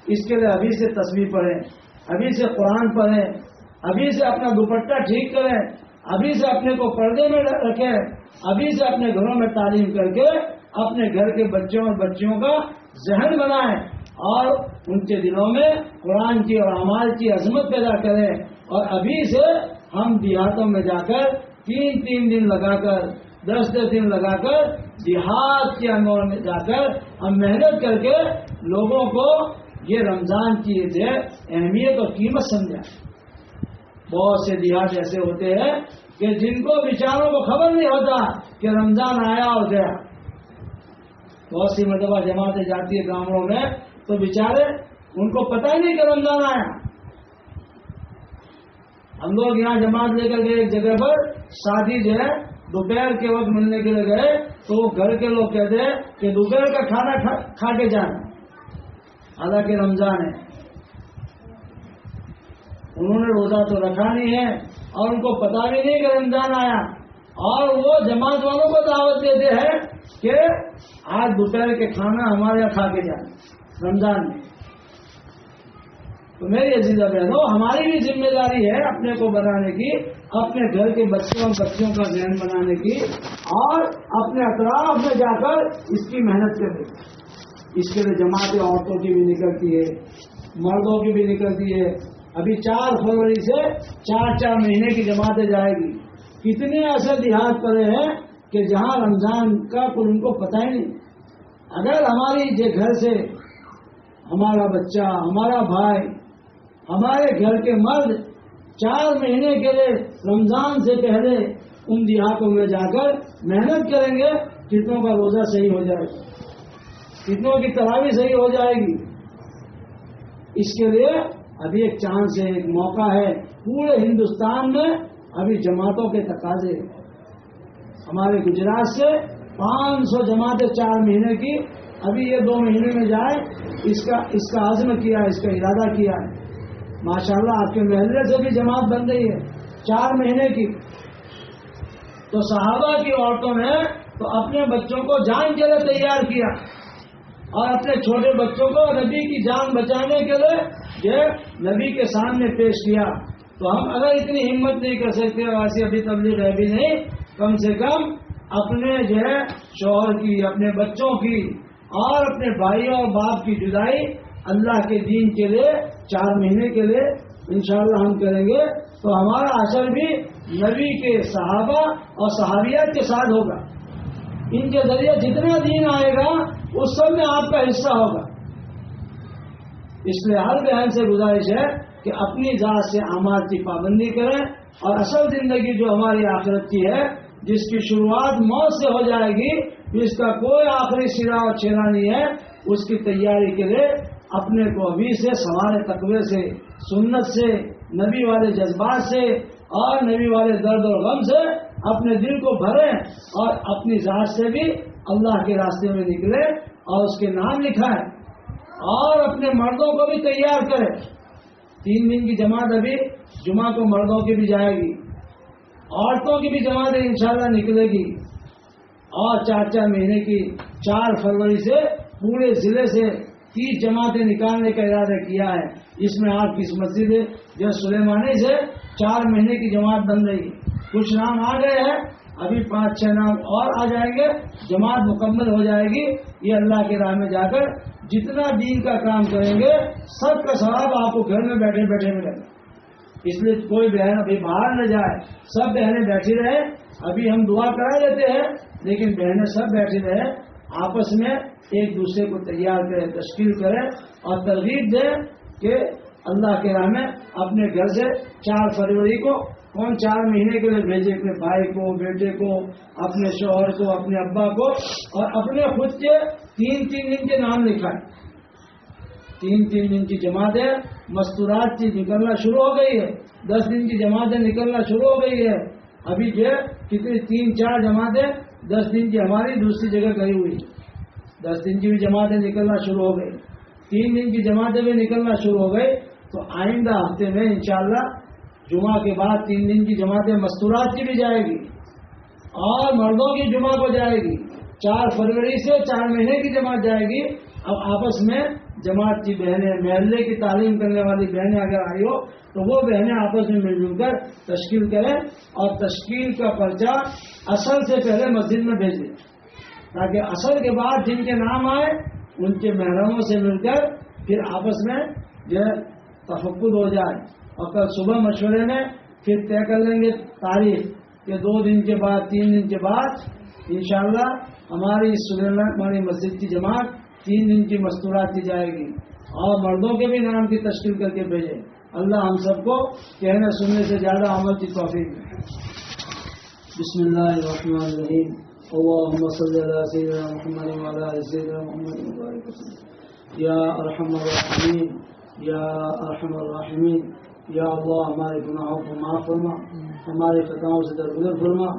اس کے لیے ابھی سے تسبیح پڑھیں، ابھی سے قرآن پڑھیں، ابھی سے اپنا دوپٹہ ٹھیک کریں، ابھی سے اپنے کو پردے میں رکھیں، ابھی سے اپنے گھروں میں تعلیم کر کے اپنے گھر کے بچوں اور بچیوں کا ذہن بنائیں اور ان کے دلوں میں قرآن کی اور اعمال کی عظمت پیدا کریں. اور ابھی سے ہم دیہاتوں میں جا کر 3 دن لگا کر، 10 دن لگا کر دیہات کے اندر میں جا کر ہم محنت کر کے لوگوں کو یہ رمضان کی اہمیت اور قیمت سمجھائیں. بہت سے دیہات ایسے ہوتے ہیں کہ جن کو بیچاروں کو خبر نہیں ہوتا کہ رمضان آیا اور گیا. بہت سی مرتبہ جماعتیں جاتی ہے گاؤں میں تو بیچارے ان کو پتہ ہی نہیں کہ رمضان آیا. ہم لوگ یہاں جماعت لے کر گئے ایک جگہ پر، شادی جو ہے دوپہر کے وقت ملنے کے لیے گئے تو وہ گھر کے لوگ کہتے ہیں کہ دوپہر کا کھانا کھا کے جانا، حالانکہ رمضان ہے. انہوں نے روزہ تو رکھا نہیں ہے اور ان کو پتا بھی نہیں کہ رمضان آیا، اور وہ جماعت والوں کو دعوت دیتے ہیں کہ آج دوپہر کے کھانا ہمارے یہاں کھا کے جانا رمضان میں. تو میری عزیزہ بہنوں، ہماری بھی ذمہ داری ہے اپنے کو بنانے کی، اپنے گھر کے بچوں اور بچیوں کا ذہن بنانے کی، اور اپنے اطراف میں جا کر اس کی محنت کرنے کی. اس کے لیے جماعتیں عورتوں کی بھی نکلتی ہے، مردوں کی بھی نکلتی ہے. ابھی 4 فروری سے 4 مہینے کی جماعتیں جائے گی. کتنے ایسے دیہات پڑے ہیں کہ جہاں رمضان کا کوئی ان کو پتہ ہی نہیں. اگر ہماری گھر سے ہمارا بچہ، ہمارا بھائی، ہمارے گھر کے مرد 4 مہینے کے لیے رمضان سے پہلے ان دیہاتوں میں جا کر محنت کریں گے، کتنوں کا روزہ صحیح ہو جائے گا، کتنوں کی تراویح صحیح ہو جائے گی. اس کے لیے ابھی ایک چانس ہے، ایک موقع ہے. پورے ہندوستان میں ابھی جماعتوں کے تقاضے. ہمارے گجرات سے 500 جماعتیں 4 مہینے کی، ابھی یہ 2 مہینے میں جائے، اس کا عزم کیا ہے، اس کا ارادہ کیا ہے. ماشاءاللہ آپ کے محلے سے بھی جماعت بن رہی ہے 4 مہینے کی. تو صحابہ کی عورتوں نے تو اپنے بچوں کو جان کے لیے تیار کیا اور اپنے چھوٹے بچوں کو نبی کی جان بچانے کے لیے یہ نبی کے سامنے پیش کیا. تو ہم اگر اتنی ہمت نہیں کر سکتے، ویسے ابھی تبلیغ ہے بھی نہیں، کم سے کم اپنے جو ہے شوہر کی، اپنے بچوں کی اور اپنے بھائی اور باپ کی جدائی اللہ کے دین کے لیے 4 مہینے کے لیے انشاءاللہ ہم کریں گے. تو ہمارا اثر بھی نبی کے صحابہ اور صحابیات کے ساتھ ہوگا. ان کے ذریعے جتنا دین آئے گا اس سب میں آپ کا حصہ ہوگا. اس لیے ہر بہن سے گزارش ہے کہ اپنی ذات سے اعمال کی پابندی کریں، اور اصل زندگی جو ہماری آخرت کی ہے، جس کی شروعات موت سے ہو جائے گی، جس کا کوئی آخری سرا اور چھیڑا نہیں ہے، اس کی تیاری کے لیے اپنے کو ابھی سے سوارے تقوی سے، سنت سے، نبی والے جذبات سے اور نبی والے درد اور غم سے اپنے دل کو بھریں، اور اپنی ذات سے بھی اللہ کے راستے میں نکلے اور اس کے نام لکھائیں، اور اپنے مردوں کو بھی تیار کریں. 3 دن کی جماعت ابھی جمعہ کو مردوں کی بھی جائے گی، عورتوں کی بھی جماعت انشاءاللہ نکلے گی. اور 4 مہینے کی 4 فروری سے پورے ضلع سے 30 جماعتیں نکالنے کا ارادہ کیا ہے. اس میں آپ کی مسجد جو سلیمانی سے 4 مہینے کی جماعت بن رہی ہے. کچھ نام آ گئے ہیں، ابھی 5-6 نام اور آ جائیں گے، جماعت مکمل ہو جائے گی. یہ اللہ کے راہ میں جا کر جتنا دین کا کام کریں گے، سب کا ثواب آپ کو گھر میں بیٹھے بیٹھے ملے گا. اس لیے کوئی بہن ابھی باہر نہ جائے، سب بہنیں بیٹھی رہیں. ابھی ہم دعا کرا لیتے ہیں، لیکن بہنیں سب بیٹھی رہیں، آپس میں ایک دوسرے کو تیار کریں، تشکیل کریں اور ترغیب دیں کہ اللہ کے راہ میں اپنے گھر سے 4 فروری کو کون 4 مہینے کے لیے بھیجے، اپنے بھائی کو، بیٹے کو، اپنے شوہر کو، اپنے ابا کو، اور اپنے خود کے 3 دن کے نام لکھائیں. 3 دن کی جماعتیں مستورات کی نکلنا شروع ہو گئی ہے، 10 دن کی جماعتیں نکلنا شروع ہو گئی ہے. ابھی جو کتنی 3-4 جماعتیں 10 دن کی ہماری دوسری جگہ گئی ہوئی، 10 دن کی بھی جماعتیں نکلنا شروع ہو گئی، 3 دن کی جماعتیں بھی نکلنا شروع ہو گئی. تو آئندہ ہفتے میں انشاءاللہ جمعہ کے بعد 3 دن کی جماعتیں مستورات کی بھی جائے گی اور مردوں کی جمعہ کو جائے گی. 4 فروری سے 4 مہینے کی جماعت جائے گی. اب آپس میں جماعت کی بہنیں، محلے کی تعلیم کرنے والی بہنیں اگر آئی ہو تو وہ بہنیں آپس میں مل جل کر تشکیل کریں، اور تشکیل کا پرچہ اصل سے پہلے مسجد میں بھیج دیں، تاکہ اصل کے بعد جن کے نام آئے ان کے محرموں سے مل کر پھر آپس میں جو تفقد ہو جائے. اور کل صبح مشورے میں پھر طے کر لیں گے تاریخ کہ 2 دن کے بعد 3 دن کے بعد انشاءاللہ ہماری ہماری مسجد کی جماعت 3 دن کی مستورات کی جائے گی، اور مردوں کے بھی نام کی تشکیل کر کے بھیجیں. اللہ ہم سب کو کہنے سننے سے زیادہ عمل کی توفیق دے. بسم اللہ الرحمن الرحیم اللہم صلی علی سیدنا محمد وعلی آل سیدنا محمد وبارک وسلم یا ارحم الراحمین یا ارحم الراحمین یا اللہ ہمارے گناہوں کو معاف فرما، ہمارے خطاؤں سے درگزر فرما،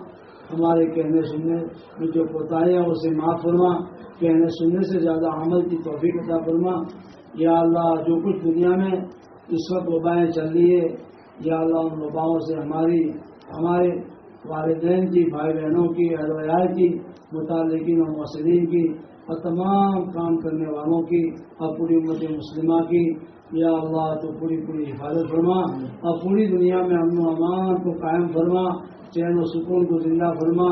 ہمارے کہنے سننے میں جو کوتاہیاں اسے معاف فرما، کہنے سننے سے زیادہ عمل کی توفیق عطا فرما۔ یا اللہ جو کچھ دنیا میں اس وقت وبائیں چل رہی ہے، یا اللہ ان وباؤں سے ہمارے والدین کی، بھائی بہنوں کی، اہل و عیال کی، متعلقین و موصلین کی، اور تمام کام کرنے والوں کی، اور پوری امت مسلمہ کی یا اللہ تو پوری حفاظت فرما، اور پوری دنیا میں امن و امان کو قائم فرما، چین و سکون کو زندہ فرما،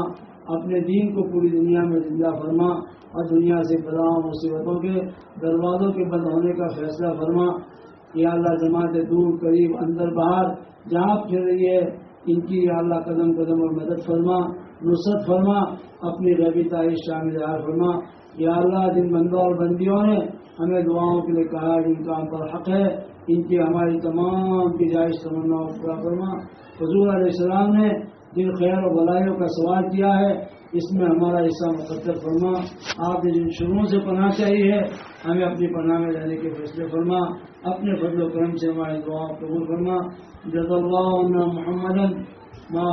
اپنے دین کو پوری دنیا میں زندہ فرما، اور دنیا سے بلاؤں مصیبتوں کے دروازوں کے بند ہونے کا فیصلہ فرما۔ یا اللہ جماعت دور قریب اندر باہر جہاں پھر رہی ہے ان کی یا اللہ قدم قدم اور مدد فرما، نصرت فرما، اپنی غیبی تعریف شامل فرما۔ یا اللہ جن بندوں اور بندیوں نے ہمیں دعاؤں کے لیے کہا جن کا ہم پر حق ہے، ان کی ہماری تمام کی جائز تمناؤں کو پورا فرما۔ حضور علیہ السلام نے جن خیر و بلائیوں کا سوال کیا ہے اس میں ہمارا حصہ مقدر فرما۔ آپ نے جن شروعوں سے پناہ چاہیے ہے ہمیں اپنی پناہ میں رہنے کے فیصلے فرما، اپنے فضل و کرم سے ہماری دعاؤں قبول فرما۔ جزا اللہ عنا محمدا ما